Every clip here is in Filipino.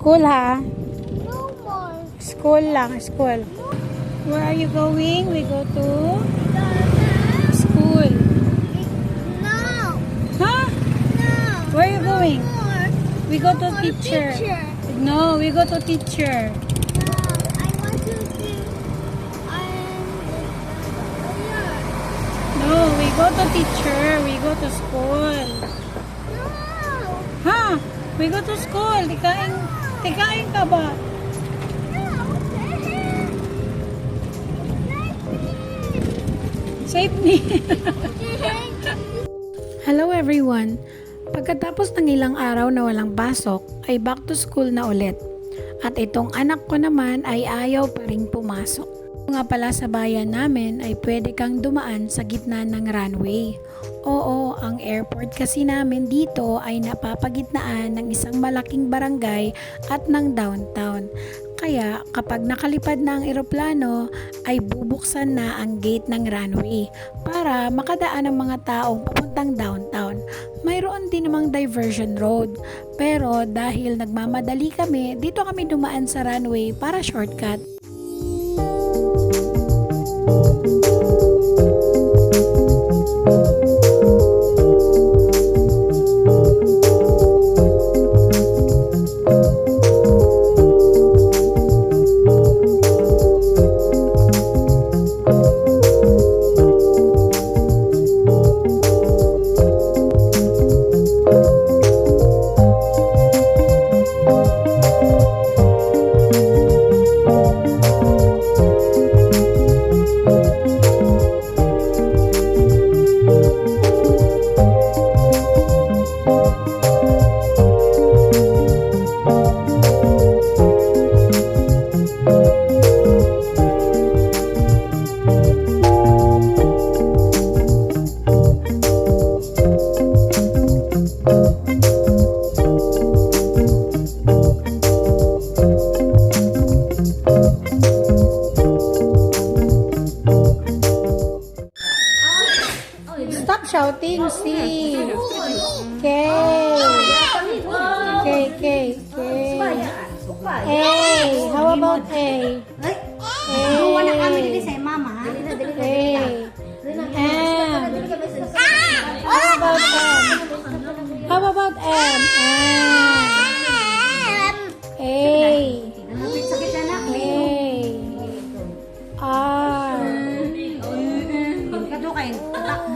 School ha? No more. School lang, school. Where are you going? We go to school. No. Huh? No. Where are you going? More. We go to For teacher. teacher. No, we go to teacher. No. I want to see. No, we go to teacher. We go to school. No. Ha? We go to school. Tikain ka ba? Save me. Hello everyone. Pagkatapos ng ilang araw na walang pasok, ay back to school na ulit. At itong anak ko naman ay ayaw pa ring pumasok. Nga pala sa bayan namin ay pwede kang dumaan sa gitna ng runway. Oo, ang airport kasi namin dito ay napapagitnaan ng isang malaking barangay at ng downtown. Kaya kapag nakalipad na ang eroplano ay bubuksan na ang gate ng runway para makadaan ang mga taong papuntang downtown. Mayroon din namang diversion road, pero dahil nagmamadali kami, dito kami dumaan sa runway para shortcut. Stop shouting, C. K. K, K, K. A. How about A? A. A. M. How about M? How about M? M. A. A.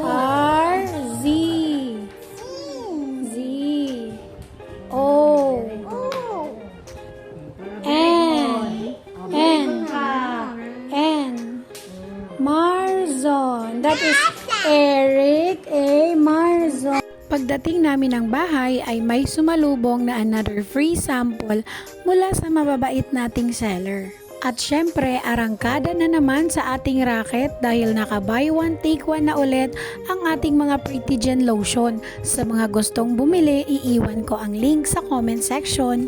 R. Z. Z. O. N. N. N. Marzon. That is Eric A. Marzon. Pagdating namin ng bahay ay may sumalubong na another free sample mula sa mababait nating seller. At syempre, arangkada na naman sa ating racket dahil naka buy one take one na ulit ang ating mga Pretty Gen lotion. Sa mga gustong bumili, iiwan ko ang link sa comment section.